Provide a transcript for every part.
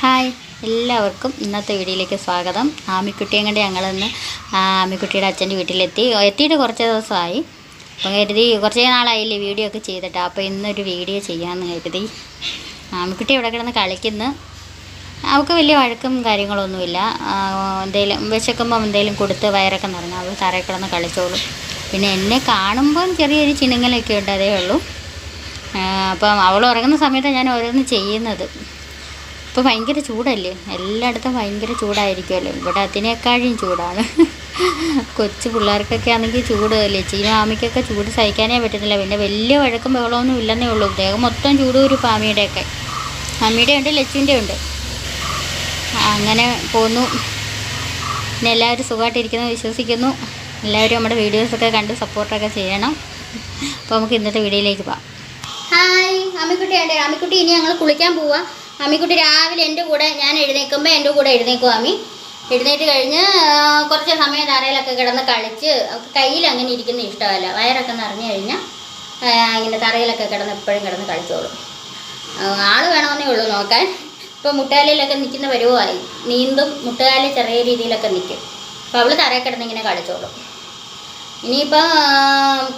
Hi, എല്ലാവർക്കും ഇന്നത്തെ വീഡിയോയിലേക്ക് സ്വാഗതം. ആമിക്കുട്ടിയും കൊണ്ട് ഞങ്ങളിന്ന് ആമിക്കുട്ടിയുടെ അച്ഛൻ്റെ എത്തിയിട്ട് കുറച്ച് ദിവസമായി. അപ്പം കരുതി കുറച്ച് നാളായില്ലേ വീഡിയോ ഒക്കെ ചെയ്തിട്ട്, അപ്പോൾ ഇന്നൊരു വീഡിയോ ചെയ്യാമെന്ന് കരുതി. ആമിക്കുട്ടി ഇവിടെ കിടന്ന് കളിക്കുന്നു. അവൾക്ക് വലിയ വഴക്കും കാര്യങ്ങളൊന്നുമില്ല. എന്തെങ്കിലും വിശക്കുമ്പം എന്തെങ്കിലും കൊടുത്ത് വയറൊക്കെ നിറഞ്ഞാൽ അവൾ തറയിൽ കിടന്ന് കളിച്ചോളും. പിന്നെ എന്നെ കാണുമ്പം ചെറിയൊരു ചിണുങ്ങലൊക്കെ ഉണ്ട്, അതേ ഉള്ളൂ. അപ്പം അവൾ ഉറങ്ങുന്ന സമയത്താണ് ഞാൻ ഓരോന്ന് ചെയ്യുന്നത്. ഇപ്പോൾ ഭയങ്കര ചൂടല്ലേ, എല്ലായിടത്തും ഭയങ്കര ചൂടായിരിക്കുമല്ലോ. ഇവിടെ അതിനേക്കാളും ചൂടാണ്. കൊച്ചു പിള്ളേർക്കൊക്കെ ആണെങ്കിൽ ചൂട്, ലച്ചീനും ആമിക്കൊക്കെ ചൂട് സഹിക്കാനേ പറ്റുന്നില്ല. പിന്നെ വലിയ വഴക്കും ബഹളമൊന്നും ഇല്ലെന്നേ ഉള്ളൂ. ദേഹം മൊത്തം ചൂട് ഒരു ആമിയുടെയൊക്കെ. ആമിയുടെ ഉണ്ട്, ലച്ചുവിൻ്റെ ഉണ്ട്. അങ്ങനെ പോന്നു. പിന്നെ എല്ലാവരും സുഖമായിട്ടിരിക്കുന്നു വിശ്വസിക്കുന്നു. എല്ലാവരും നമ്മുടെ വീഡിയോസൊക്കെ കണ്ട് സപ്പോർട്ടൊക്കെ ചെയ്യണം. അപ്പോൾ നമുക്ക് ഇന്നത്തെ വീഡിയോയിലേക്ക് പോകാം. ഹായ്, ആമിക്കുട്ടിയുണ്ട്. ആമിക്കുട്ടി ഇനി ഞങ്ങൾ കുളിക്കാൻ പോവാം. ആമിക്കുട്ടി രാവിലെ എൻ്റെ കൂടെ, ഞാൻ എഴുന്നേൽക്കുമ്പോൾ എൻ്റെ കൂടെ എഴുന്നേൽക്കും. ആമി എഴുന്നേറ്റ് കഴിഞ്ഞ് കുറച്ച് സമയം തറയിലൊക്കെ കിടന്ന് കളിച്ച്, കയ്യിൽ അങ്ങനെ ഇരിക്കുന്ന ഇഷ്ടമല്ല. വയറൊക്കെ നിറഞ്ഞു കഴിഞ്ഞാൽ ഇങ്ങനെ തറയിലൊക്കെ കിടന്ന് എപ്പോഴും കിടന്ന് കളിച്ചോളും. ആൾ വേണമെന്നേ ഉള്ളൂ നോക്കാൻ. ഇപ്പോൾ മുട്ടുകാലിലൊക്കെ നിൽക്കുന്ന പരുവമായി. നീന്തും, മുട്ടുകാലിൽ ചെറിയ രീതിയിലൊക്കെ നിൽക്കും. അപ്പോൾ അവൾ തറയിൽ കിടന്ന് ഇങ്ങനെ കളിച്ചോളും. ഇനിയിപ്പോൾ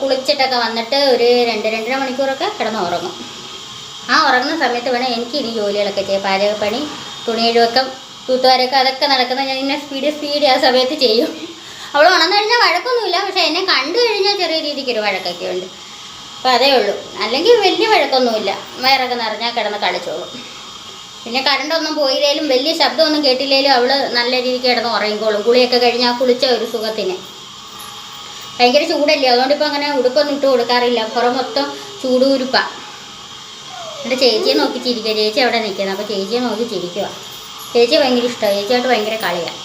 കുളിച്ചിട്ടൊക്കെ വന്നിട്ട് ഒരു 2-2.5 മണിക്കൂറൊക്കെ കിടന്ന് ഉറങ്ങും. ആ ഉറങ്ങുന്ന സമയത്ത് വേണം എനിക്ക് ഇനി ജോലികളൊക്കെ ചെയ്യാം. പാചകപ്പണി, തുണി കഴുവക്കം, തൂത്തുവാരൊക്കെ അതൊക്കെ നടക്കുന്ന ഞാൻ ഇങ്ങനെ സ്പീഡ് ആ സമയത്ത് ചെയ്യും. അവൾ ഉണർന്നു കഴിഞ്ഞാൽ വഴക്കൊന്നുമില്ല, പക്ഷേ എന്നെ കണ്ടു കഴിഞ്ഞാൽ ചെറിയ രീതിക്കൊരു വഴക്കൊക്കെ ഉണ്ട്. അപ്പോൾ അതേ ഉള്ളൂ. അല്ലെങ്കിൽ വലിയ വഴക്കൊന്നുമില്ല. വയറൊക്കെ നിറഞ്ഞാൽ കിടന്ന് കളിച്ചോളും. പിന്നെ കറണ്ടൊന്നും പോയില്ലേലും വലിയ ശബ്ദമൊന്നും കേട്ടില്ലേലും അവൾ നല്ല രീതിക്ക് കിടന്ന് ഉറങ്ങിക്കോളും. കുളിയൊക്കെ കഴിഞ്ഞാൽ കുളിച്ച ഒരു സുഖത്തിന്. ഭയങ്കര ചൂടല്ലേ, അതുകൊണ്ട് ഇപ്പോൾ അങ്ങനെ ഉടുപ്പൊന്നും ഇട്ട് കൊടുക്കാറില്ല. പുറം മൊത്തം ചൂട് ഉരുപ്പാണ്. എൻ്റെ ചേച്ചിയെ നോക്കി ചിരിക്കുക. ചേച്ചി അവിടെ നിൽക്കുന്നത്, അപ്പോൾ ചേച്ചിയെ നോക്കി ചിരിക്കുക. ചേച്ചിയെ ഭയങ്കര ഇഷ്ടമാണ്, ചേച്ചിയായിട്ട് ഭയങ്കര കളിയാണ്.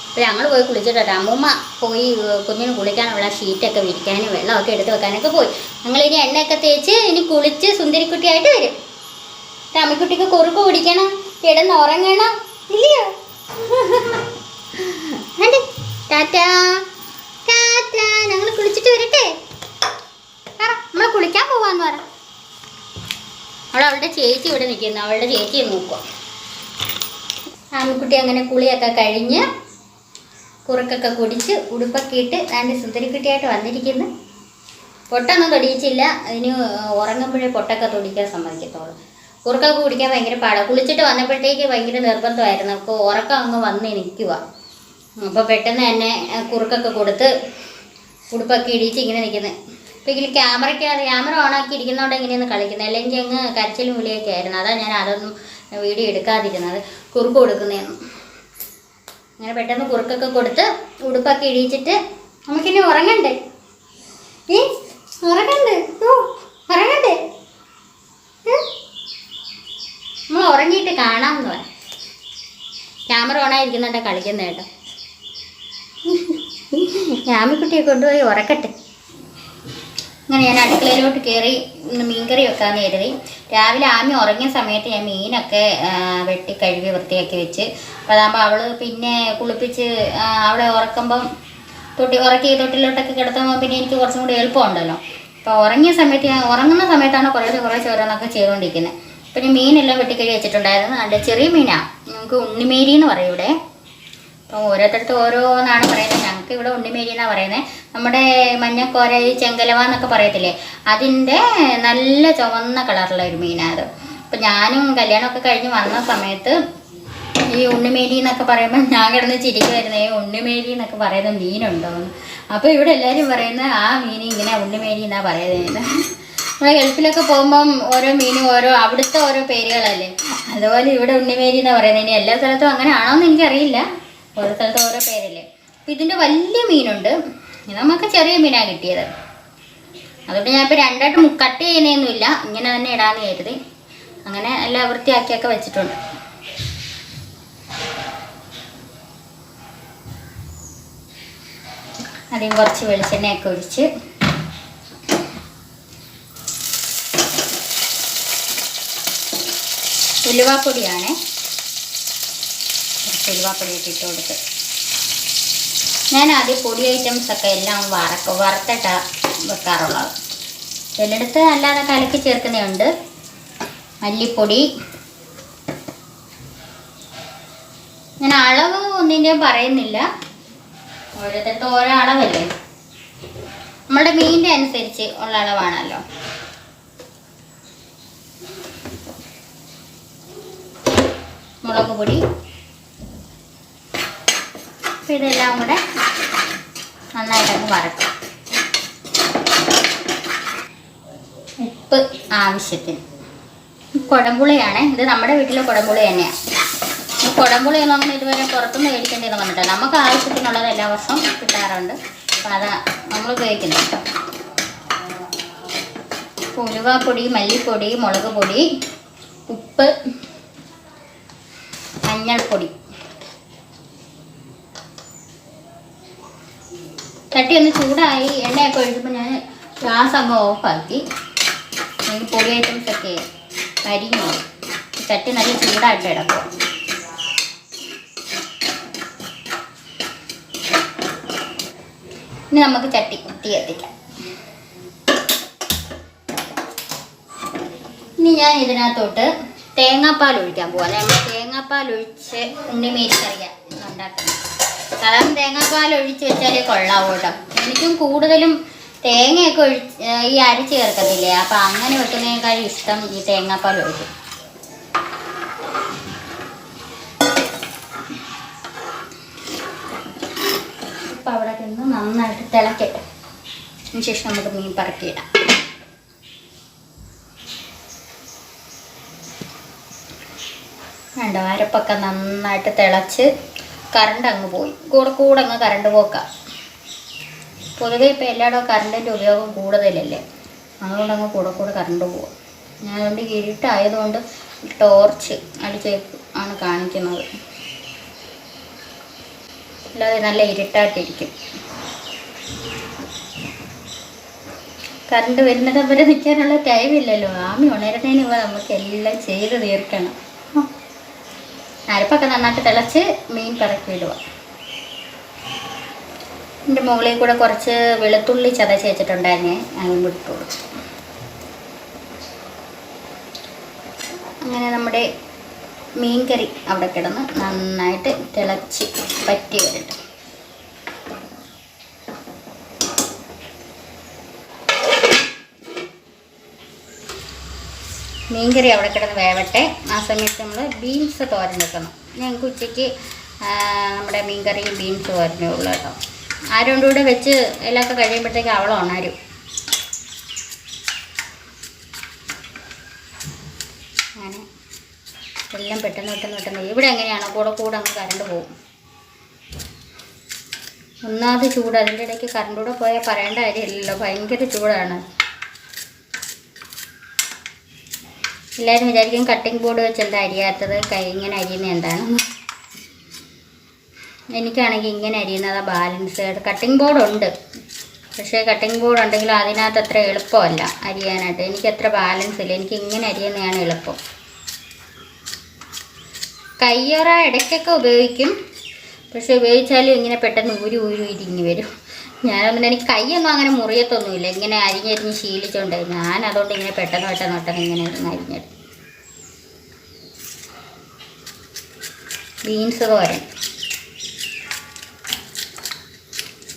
അപ്പോൾ ഞങ്ങൾ പോയി കുളിച്ചിട്ടോ. അമ്മൂമ്മ പോയി കുഞ്ഞിന് കുളിക്കാനുള്ള ഷീറ്റൊക്കെ വിരിക്കാനും വെള്ളമൊക്കെ എടുത്ത് വെക്കാനൊക്കെ പോയി. ഞങ്ങളിനി എണ്ണയൊക്കെ തേച്ച് ഇനി കുളിച്ച് സുന്ദരിക്കുട്ടിയായിട്ട് വരും. അമ്മിക്കുട്ടിക്ക് കുറുക്ക് കുടിക്കണം, കിടന്ന് ഉറങ്ങണം, ഇല്ലയോ? ആൻറ്റി ടാറ്റാ ടാറ്റാ, ഞങ്ങൾ കുളിച്ചിട്ട് വരട്ടെ. നമ്മൾ കുളിക്കാൻ പോവാന്ന് പറ. അവളുടെ ചേച്ചി ഇവിടെ നിൽക്കുന്നു, അവളുടെ ചേച്ചിയെ നോക്കുക. ആമിക്കുട്ടി അങ്ങനെ കുളിയൊക്കെ കഴിഞ്ഞ് കുറുക്കൊക്കെ കുടിച്ച് ഉടുപ്പൊക്കെ ഇട്ട് അതിൻ്റെ സുന്ദരിക്കുട്ടിയായിട്ട് വന്നിരിക്കുന്നു. പൊട്ടൊന്നും തൊടിയിച്ചില്ല. അതിന് ഉറങ്ങുമ്പോഴേ പൊട്ടൊക്കെ തൊടിക്കാൻ സമ്മതിക്കത്തുള്ളൂ. കുറുക്കൊക്കെ കുടിക്കാൻ ഭയങ്കര പാടാണ്. കുളിച്ചിട്ട് വന്നപ്പോഴത്തേക്ക് ഭയങ്കര നിർബന്ധമായിരുന്നു. അപ്പോൾ ഉറക്കം അങ്ങ് വന്ന് നിൽക്കുക. അപ്പോൾ പെട്ടെന്ന് തന്നെ കുറുക്കൊക്കെ കൊടുത്ത് ഉടുപ്പൊക്കെ ഇടിച്ച് ഇങ്ങനെ നിൽക്കുന്നത്. അപ്പോൾ ഇതിൽ ക്യാമറ ഓണാക്കി ഇരിക്കുന്നതുകൊണ്ട് ഇങ്ങനെയൊന്ന് കളിക്കുന്നത്. അല്ലെങ്കിൽ അങ്ങ് കരച്ചിലും വിളിയൊക്കെ ആയിരുന്നു. അതാണ് ഞാൻ അതൊന്നും വീഡിയോ എടുക്കാതിരുന്നത്, കുറുക്ക് കൊടുക്കുന്നതെന്നും. അങ്ങനെ പെട്ടെന്ന് കുറുക്കൊക്കെ കൊടുത്ത് ഉടുപ്പൊക്കെ ഇടിച്ചിട്ട് നമുക്കിനി ഉറങ്ങണ്ടേ? ഉറങ്ങണ്ടേ? ഉറങ്ങണ്ടേ? നമ്മൾ ഉറങ്ങിയിട്ട് കാണാമെന്ന് പറയാം. ക്യാമറ ഓണായിരിക്കുന്നുണ്ട് കളിക്കുന്ന കേട്ടോ. ആമിക്കുട്ടിയെ കൊണ്ടുപോയി ഉറക്കട്ടെ. അങ്ങനെ ഞാൻ അടുക്കളയിലോട്ട് കയറി മീൻകറി വെക്കാമെന്ന് കരുതി. രാവിലെ ആമി ഉറങ്ങിയ സമയത്ത് ഞാൻ മീനൊക്കെ വെട്ടി കഴുകി വൃത്തിയാക്കി വെച്ച്. അപ്പോൾ അതാകുമ്പോൾ അവൾ പിന്നെ കുളിപ്പിച്ച് അവിടെ ഉറക്കുമ്പം തൊട്ടിലോട്ടൊക്കെ കിടത്തുമ്പോൾ പിന്നെ എനിക്ക് കുറച്ചും കൂടി എളുപ്പമുണ്ടല്ലോ. അപ്പോൾ ഉറങ്ങുന്ന സമയത്താണ് കുറേശ്ശെ ഓരോന്നൊക്കെ ചെയ്തുകൊണ്ടിരിക്കുന്നത്. പിന്നെ മീനെല്ലാം വെട്ടിക്കഴുകി വെച്ചിട്ടുണ്ടായിരുന്നു. നല്ല ചെറിയ മീനാണ്, നമുക്ക് ഉണ്ണിമേരി എന്ന് പറയും ഇവിടെ. അപ്പോൾ ഓരോരുത്തരത്ത് ഓരോന്നാണ് പറയുന്നത്. ഞങ്ങൾക്ക് ഇവിടെ ഉണ്ണിമേരി എന്നാണ് പറയുന്നത്. നമ്മുടെ മഞ്ഞക്കോര, ഈ ചെങ്കലവ എന്നൊക്കെ പറയത്തില്ലേ, അതിൻ്റെ നല്ല ചുവന്ന കളറുള്ള ഒരു മീനാണ് അത്. അപ്പം ഞാനും കല്യാണമൊക്കെ കഴിഞ്ഞ് വന്ന സമയത്ത് ഈ ഉണ്ണിമേരി എന്നൊക്കെ പറയുമ്പോൾ ഞാൻ കിടന്ന് ചിരിക്കുമായിരുന്നു. ഈ ഉണ്ണിമേരി എന്നൊക്കെ പറയുന്ന മീനുണ്ടോ എന്ന്. അപ്പോൾ ഇവിടെ എല്ലാവരും പറയുന്നത് ആ മീൻ ഇങ്ങനെ ഉണ്ണിമേരി എന്നാണ് പറയുന്നത്. നമ്മളെ ഗൾഫിലൊക്കെ പോകുമ്പം ഓരോ മീനും അവിടുത്തെ ഓരോ പേരുകളല്ലേ, അതുപോലെ ഇവിടെ ഉണ്ണിമേരി എന്നാണ് പറയുന്നത്. ഇനി എല്ലാ സ്ഥലത്തും അങ്ങനെ ആണോ എന്ന് എനിക്കറിയില്ല, ഓരോ സ്ഥലത്തും ഓരോ പേരല്ലേ. അപ്പം ഇതിൻ്റെ വലിയ മീനുണ്ട്, നമുക്ക് ചെറിയ മീനാണ് കിട്ടിയത്. അതുകൊണ്ട് ഞാനിപ്പോൾ രണ്ടായിട്ട് കട്ട് ചെയ്യുന്നതൊന്നുമില്ല, ഇങ്ങനെ തന്നെ ഇടാമെന്ന് കരുതി. അങ്ങനെ എല്ലാം വൃത്തിയാക്കിയൊക്കെ വെച്ചിട്ടുണ്ട്. അതിന് കുറച്ച് വെളിച്ചെണ്ണയൊക്കെ ഒഴിച്ച് ഉലുവാപ്പൊടിയാണ്, ഉലുവാപ്പൊടിയൊക്കെ ഇട്ട് കൊടുത്ത് ഞാൻ ആദ്യം പൊടി ഐറ്റംസൊക്കെ എല്ലാം വറുത്തിട്ടാണ് വെക്കാറുള്ളത്. ചിലയിടത്ത് അല്ലാതെ കലക്കി ചേർക്കുന്നതുണ്ട്. മല്ലിപ്പൊടി, ഞാൻ അളവ് ഒന്നിൻ്റെയും പറയുന്നില്ല, ഓരോരുത്തർക്ക് ഓരോ അളവല്ലേ, നമ്മളുടെ മീനിൻ്റെ അനുസരിച്ച് ഉള്ള അളവാണല്ലോ. മുളക് പൊടി, അപ്പം ഇതെല്ലാം കൂടെ നന്നായിട്ടങ്ങ് വറക്കും. ഉപ്പ് ആവശ്യത്തിന്. കുടംപുളിയാണ് ഇത്, നമ്മുടെ വീട്ടിലെ കുടംപുളി തന്നെയാണ്. ഈ കുടംപുളിയൊന്നും അങ്ങനെ ഇതുവരെ പുറത്തുനിന്ന് മേടിക്കേണ്ടതെന്ന് വന്നിട്ടില്ല. നമുക്ക് ആവശ്യത്തിനുള്ളത് എല്ലാ വർഷവും കിട്ടാറുണ്ട്, അപ്പം അതാ നമ്മൾ ഉപയോഗിക്കുന്നത്. ഉലുവാപ്പൊടി, മല്ലിപ്പൊടി, മുളക് പൊടി, ഉപ്പ്, മഞ്ഞൾപ്പൊടി. ചട്ടി ഒന്ന് ചൂടായി എണ്ണയൊക്കെ ഒഴിച്ചപ്പോൾ ഞാൻ ഗ്യാസ് അങ്ങ് ഓഫാക്കി. എനിക്ക് പൊടി ഐറ്റംസൊക്കെ കരിഞ്ഞു. ചട്ടി നല്ല ചൂടായിട്ട് കിടക്കുക. ഇനി നമുക്ക് ചട്ടി കുത്തി കത്തിക്കാം. ഇനി ഞാൻ ഇതിനകത്തോട്ട് തേങ്ങാപ്പാൽ ഒഴിക്കാൻ പോവാം. നമ്മൾ തേങ്ങാപ്പാൽ ഒഴിച്ച് ഉണ്ണിമേരിക്കറിയാം ഉണ്ടാക്കുന്നത്. സാധാരണ തേങ്ങാപ്പാൽ ഒഴിച്ച് വെച്ചാലേ കൊള്ളാവൂ കേട്ടോ. എനിക്കും കൂടുതലും തേങ്ങയൊക്കെ ഈ അരച്ച് ചേർക്കത്തില്ലേ, അപ്പം അങ്ങനെ വെക്കുന്നതിനേക്കാളും ഇഷ്ടം ഈ തേങ്ങാപ്പാൽ ഒഴിക്കും. അപ്പം അവിടെ നിന്ന് നന്നായിട്ട് തിളക്കട്ടെ. അതിനുശേഷം നമുക്ക് മീൻ പറക്കിയിടാം. വേണ്ട, അരപ്പൊക്കെ നന്നായിട്ട് തിളച്ച് കറണ്ട് അങ്ങ് പോയി. കൂടെ അങ്ങ് കറണ്ട് പോക്കാം. പൊതുവെ ഇപ്പോൾ എല്ലായിടവും കറണ്ടിൻ്റെ ഉപയോഗം കൂടുതലല്ലേ, അതുകൊണ്ട് അങ്ങ് കൂടെ കറണ്ട് പോവാം. ഞാൻ അതുകൊണ്ട് ഇരുട്ടായതുകൊണ്ട് ടോർച്ച് അടിച്ച് ആണ് കാണിക്കുന്നത്, അല്ലാതെ നല്ല ഇരുട്ടായിട്ടിരിക്കും. കറണ്ട് വരുന്നത് വരെ നിൽക്കാനുള്ള ടൈമില്ലല്ലോ. ആമി ഉണരുന്നതിന് മുമ്പ് നമുക്ക് എല്ലാം ചെയ്ത് തീർക്കണം. അരപ്പൊക്കെ നന്നായിട്ട് തിളച്ച് മീൻ പറക്കിയിടുക. എൻ്റെ മുകളിൽ കൂടെ കുറച്ച് വെളുത്തുള്ളി ചതച്ച് വെച്ചിട്ടുണ്ടായിരുന്നേ, അതും ഇട്ട് കൊടുക്കും. അങ്ങനെ നമ്മുടെ മീൻ കറി അവിടെ കിടന്ന് നന്നായിട്ട് തിളച്ച് പറ്റി വരട്ടെ. മീൻകറി അവിടെ കിടന്ന് വേവട്ടെ. ആ സമയത്ത് നമ്മൾ ബീൻസ് തോരൻ വെക്കണം. ഞങ്ങൾക്ക് ഉച്ചയ്ക്ക് നമ്മുടെ മീൻകറിയും ബീൻസ് തോരനേ ഉള്ളൂ കേട്ടോ. ആരും കൂടെ വെച്ച് എല്ലാമൊക്കെ കഴിയുമ്പോഴത്തേക്ക് അവളെ ഉണരും. അങ്ങനെ എല്ലാം പെട്ടെന്ന് ഇവിടെ എങ്ങനെയാണോ കൂടെ അങ്ങ് കറണ്ട് പോകും. ഒന്നാമത് ചൂട്, അതിൻ്റെ ഇടയ്ക്ക് കറണ്ട് കൂടെ പോയാൽ പറയേണ്ട കാര്യമില്ലല്ലോ, ഭയങ്കര ചൂടാണ്. എല്ലാവരും വിചാരിക്കും കട്ടിംഗ് ബോർഡ് വെച്ച് എന്താ അരിയാത്തത്, ഇങ്ങനെ അരിയുന്നത് എന്താണെന്ന്. എനിക്കാണെങ്കിൽ ഇങ്ങനെ അരിയുന്നത് ബാലൻസ്. കട്ടിംഗ് ബോർഡ് ഉണ്ട്, പക്ഷേ കട്ടിംഗ് ബോർഡ് ഉണ്ടെങ്കിലും അതിനകത്ത് അത്ര എളുപ്പമല്ല അരിയാനായിട്ട്. എനിക്ക് അത്ര ബാലൻസ് ഇല്ല. എനിക്ക് ഇങ്ങനെ അരിയുന്നതാണ് എളുപ്പം. കയ്യൊറ ഇടയ്ക്കൊക്കെ ഉപയോഗിക്കും, പക്ഷെ ഉപയോഗിച്ചാലും ഇങ്ങനെ പെട്ടെന്ന് ഊരി വരും. ഞാനൊന്നും എനിക്ക് കൈയൊന്നും അങ്ങനെ മുറിയത്തൊന്നുമില്ല. ഇങ്ങനെ അരിഞ്ഞരിഞ്ഞ് ശീലിച്ചുകൊണ്ട് ഞാൻ അതുകൊണ്ട് ഇങ്ങനെ പെട്ടെന്ന് ഇങ്ങനെ അരിഞ്ഞെടുക്കും. ബീൻസ് തോരൻ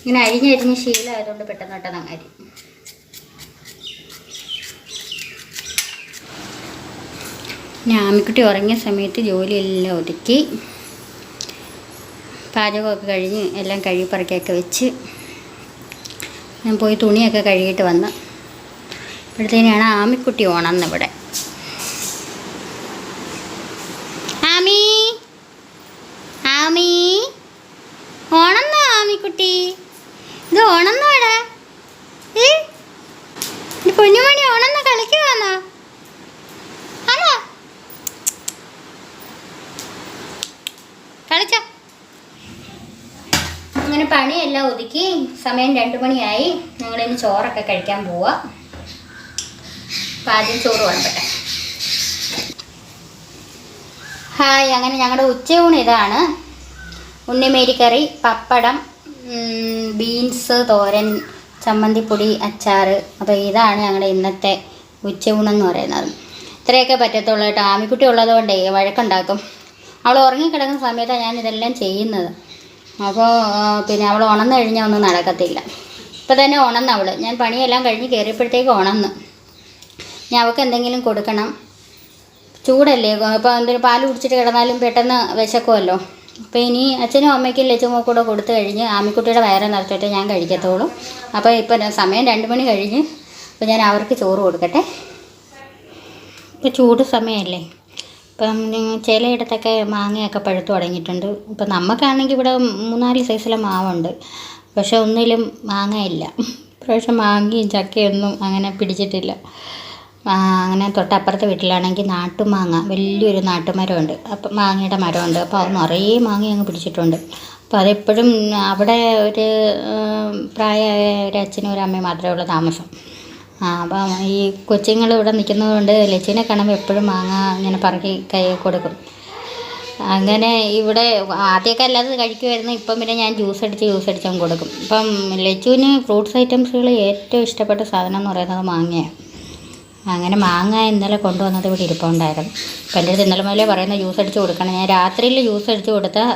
ഇങ്ങനെ അരിഞ്ഞരിഞ്ഞ് ശീലമായതുകൊണ്ട് പെട്ടെന്ന് അങ്ങ് അരി. ആമിക്കുട്ടി ഉറങ്ങിയ സമയത്ത് ജോലിയെല്ലാം ഒതുക്കി പാചകമൊക്കെ കഴിഞ്ഞ് എല്ലാം കഴുകി പറക്കിയൊക്കെ വെച്ച് ഞാൻ പോയി തുണിയൊക്കെ കഴുകിയിട്ട് വന്ന് ഇപ്പോഴത്തേനാണ് ആമിക്കുട്ടി ഉണർന്നിവിടെ. ആമി ഉണന്നോ ആമിക്കുട്ടി? ഇത് ഉണന്നോടാ? കുഞ്ഞുമണി ഉണന്ന് കളിക്കുവാന്നോ? ആണോ? കളിച്ചോ. അങ്ങനെ പണിയെല്ലാം ഒതുക്കി സമയം 2 മണിയായി. ഞങ്ങളിന്ന് ചോറൊക്കെ കഴിക്കാൻ പോവാ. അപ്പം ആദ്യം ചോറ് വേണ്ടട്ടെ. ഹായ്, അങ്ങനെ ഞങ്ങളുടെ ഉച്ചയൂണ് ഇതാണ്. ഉണ്ണിമേരിക്കറി, പപ്പടം, ബീൻസ് തോരൻ, ചമ്മന്തിപ്പൊടി, അച്ചാർ. അപ്പോൾ ഇതാണ് ഞങ്ങളുടെ ഇന്നത്തെ ഉച്ചയൂണെന്ന് പറയുന്നത്. ഇത്രയൊക്കെ പറ്റത്തുള്ളൂ കേട്ടോ. ആമിക്കുട്ടി ഉള്ളതുകൊണ്ടേ വഴക്കുണ്ടാക്കും. അവൾ ഉറങ്ങിക്കിടക്കുന്ന സമയത്താണ് ഞാൻ ഇതെല്ലാം ചെയ്യുന്നത്. അപ്പോൾ പിന്നെ അവൾ ഉണർന്നു കഴിഞ്ഞാൽ ഒന്നും നടക്കത്തില്ല. ഇപ്പം തന്നെ ഉണർന്ന് അവൾ, ഞാൻ പണിയെല്ലാം കഴിഞ്ഞ് കയറിയപ്പോഴത്തേക്ക് ഉണർന്ന്. ഞാൻ അവൾക്ക് എന്തെങ്കിലും കൊടുക്കണം. ചൂടല്ലേ, ഇപ്പോൾ എന്തെങ്കിലും പാൽ കുടിച്ചിട്ട് കിടന്നാലും പെട്ടെന്ന് വിശക്കുമല്ലോ. അപ്പോൾ ഇനി അച്ഛനും അമ്മയ്ക്കും ലച്ചുമോ കൂടെ കൊടുത്തു കഴിഞ്ഞ് ആമിക്കുട്ടിയുടെ വയറ് നിറച്ചിട്ട് ഞാൻ കഴിക്കത്തുള്ളൂ. അപ്പോൾ ഇപ്പം സമയം 2 മണി കഴിഞ്ഞ്. അപ്പോൾ ഞാൻ അവർക്ക് ചോറ് കൊടുക്കട്ടെ. ഇപ്പോൾ ചൂട് സമയമല്ലേ. ഇപ്പം ചിലയിടത്തൊക്കെ മാങ്ങയൊക്കെ പഴുത്ത് തുടങ്ങിയിട്ടുണ്ട്. ഇപ്പം നമുക്കാണെങ്കിൽ ഇവിടെ 3-4 സൈസിലെ മാവുണ്ട്, പക്ഷെ ഒന്നിലും മാങ്ങയില്ല. ഇപ്രാവശ്യം മാങ്ങയും ചക്കയൊന്നും അങ്ങനെ പിടിച്ചിട്ടില്ല. അങ്ങനെ തൊട്ടപ്പുറത്തെ വീട്ടിലാണെങ്കിൽ നാട്ടുമാങ്ങ, വലിയൊരു നാട്ടുമരമുണ്ട്. അപ്പം മാങ്ങയുടെ മരമുണ്ട്. അപ്പോൾ അത് നിറയെ മാങ്ങ അങ്ങ് പിടിച്ചിട്ടുണ്ട്. അപ്പോൾ അതെപ്പോഴും അവിടെ ഒരു പ്രായമായ ഒരു അച്ഛനും ഒരു അമ്മയും മാത്രമേ ഉള്ളൂ താമസം. അപ്പം ഈ കൊച്ചുങ്ങൾ ഇവിടെ നിൽക്കുന്നതുകൊണ്ട് ലച്ചുവിനെ കാണുമ്പോൾ എപ്പോഴും മാങ്ങ ഇങ്ങനെ പറക്കി കൈ കൊടുക്കും. അങ്ങനെ ഇവിടെ ആദ്യമൊക്കെ അല്ലാതെ കഴിക്കുമായിരുന്നു. ഇപ്പം പിന്നെ ഞാൻ ജ്യൂസ് അടിച്ച് കൊടുക്കും. ഇപ്പം ലച്ചുവിന് ഫ്രൂട്ട്സ് ഐറ്റംസുകൾ ഏറ്റവും ഇഷ്ടപ്പെട്ട സാധനം എന്ന് പറയുന്നത് മാങ്ങയാണ്. അങ്ങനെ മാങ്ങ ഇന്നലെ കൊണ്ടുവന്നത് ഇവിടെ ഇരിപ്പുണ്ടായിരുന്നു. അപ്പം എൻ്റെ അടുത്ത് ഇന്നലെ മുതലേ പറയുന്ന ജ്യൂസ് അടിച്ച് കൊടുക്കണം. ഞാൻ രാത്രിയിൽ ജ്യൂസ് അടിച്ച് കൊടുത്താൽ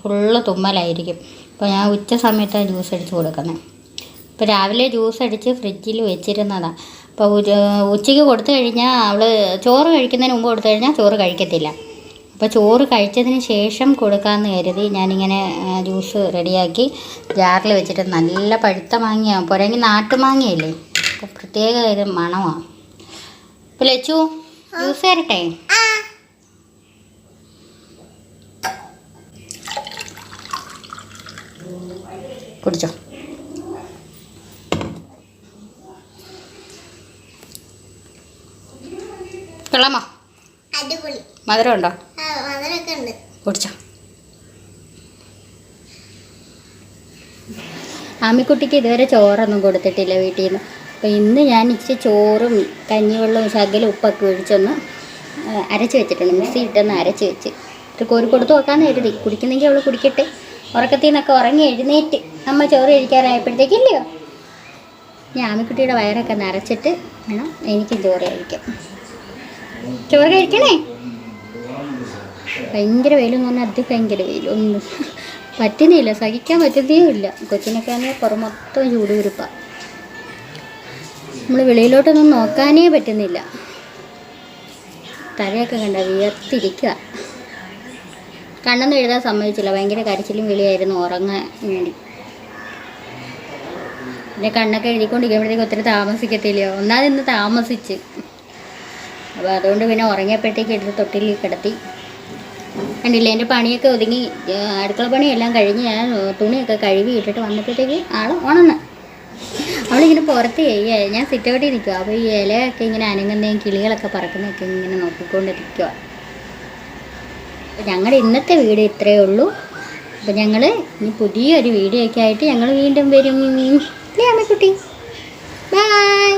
ഫുള്ള് തുമ്മലായിരിക്കും. അപ്പോൾ ഞാൻ ഉച്ച സമയത്താണ് ജ്യൂസ് അടിച്ച് കൊടുക്കുന്നത്. ഇപ്പോൾ രാവിലെ ജ്യൂസ് അടിച്ച് ഫ്രിഡ്ജിൽ വെച്ചിരുന്നതാണ്. അപ്പോൾ ഉച്ചയ്ക്ക് കൊടുത്തു കഴിഞ്ഞാൽ അവൾ ചോറ് കഴിക്കുന്നതിന് മുമ്പ് കൊടുത്തു കഴിഞ്ഞാൽ ചോറ് കഴിക്കത്തില്ല. അപ്പോൾ ചോറ് കഴിച്ചതിന് ശേഷം കൊടുക്കാമെന്ന് കരുതി ഞാനിങ്ങനെ ജ്യൂസ് റെഡിയാക്കി ജാറിൽ വെച്ചിട്ട്, നല്ല പഴുത്ത മാങ്ങയാണ്, പോരെങ്കിൽ നാട്ടുമാങ്ങയല്ലേ, അപ്പോൾ പ്രത്യേക ഇത് മണമാണ്. അപ്പോൾ ലച്ചു ജ്യൂസ് തരട്ടെ? കുടിച്ചോ. കൊള്ളാമോ? മധുരം ഉണ്ടോ? കുടിച്ചോ. ആമിക്കുട്ടിക്ക് ഇതുവരെ ചോറൊന്നും കൊടുത്തിട്ടില്ല വീട്ടിൽ നിന്ന്. അപ്പോൾ ഇന്ന് ഞാൻ ഇച്ചിരി ചോറും കഞ്ഞിവെള്ളവും ശകലം ഉപ്പൊക്കെ ഒഴിച്ചൊന്ന് അരച്ച് വെച്ചിട്ടുണ്ട്. മിക്സി ഇട്ടൊന്ന് അരച്ച് വെച്ച് ഒരു കോരി കൊടുത്ത് നോക്കാമെന്ന് കരുതി. കുടിക്കുന്നെങ്കിൽ അവൾ കുടിക്കട്ടെ. ഉറക്കത്തിൽ നിന്നൊക്കെ ഉറങ്ങി എഴുന്നേറ്റ് അമ്മ ചോറ് കഴിക്കാറായപ്പോഴത്തേക്കില്ലയോ. ഞാൻ ആമിക്കുട്ടിയുടെ വയറൊക്കെ നിറച്ചിട്ട് വേണം എനിക്കും ചോറ് കഴിക്കാം. ചോറ് കഴിക്കണേ. ഭയങ്കര വെയിലെന്ന് പറഞ്ഞാൽ അതിഭയങ്കര വെയിൽ, ഒന്നും പറ്റുന്നില്ല, സഹിക്കാൻ പറ്റുന്നേ ഇല്ല. കൊച്ചിനൊക്കെ ആണെങ്കിൽ പുറം മൊത്തം ചൂടുകുരുപ്പാണ്. നമ്മൾ വെളിയിലോട്ടൊന്നും നോക്കാനേ പറ്റുന്നില്ല. തലയൊക്കെ കണ്ട വിയർത്തിരിക്കുക. കണ്ണൊന്നും എഴുതാൻ സമ്മതിച്ചില്ല, ഭയങ്കര കരച്ചിലും വിളിയായിരുന്നു ഉറങ്ങാൻ വേണ്ടി. പിന്നെ കണ്ണൊക്കെ എഴുതിക്കൊണ്ടിരിക്കുമ്പോഴത്തേക്ക് ഒത്തിരി താമസിക്കത്തില്ലയോ. ഒന്നാമത് ഇന്ന് താമസിച്ച്, അപ്പോൾ അതുകൊണ്ട് പിന്നെ ഉറങ്ങിയപ്പോഴത്തേക്ക് എടുത്ത് തൊട്ടിൽ കിടത്തി. കണ്ടില്ലേ, എൻ്റെ പണിയൊക്കെ ഒതുങ്ങി, അടുക്കള പണിയെല്ലാം കഴിഞ്ഞ് ഞാൻ തുണിയൊക്കെ കഴുകി ഇട്ടിട്ട് വന്നപ്പോഴത്തേക്ക് ആൾ ഉണന്ന്. അവളിങ്ങനെ പുറത്ത് ഞാൻ സിറ്റൗട്ടിൽ നിൽക്കുക. അപ്പോൾ ഈ ഇലയൊക്കെ ഇങ്ങനെ അനങ്ങുന്നതും കിളികളൊക്കെ പറക്കുന്നതൊക്കെ ഇങ്ങനെ നോക്കിക്കൊണ്ടിരിക്കുക. അപ്പോൾ ഞങ്ങളുടെ ഇന്നത്തെ വീഡിയോ ഇത്രയേ ഉള്ളൂ. അപ്പോൾ ഞങ്ങൾ ഇനി പുതിയൊരു വീഡിയോ ഒക്കെ ആയിട്ട് ഞങ്ങൾ വീണ്ടും വരും. അല്ലേ അമ്മക്കുട്ടി? ബൈ.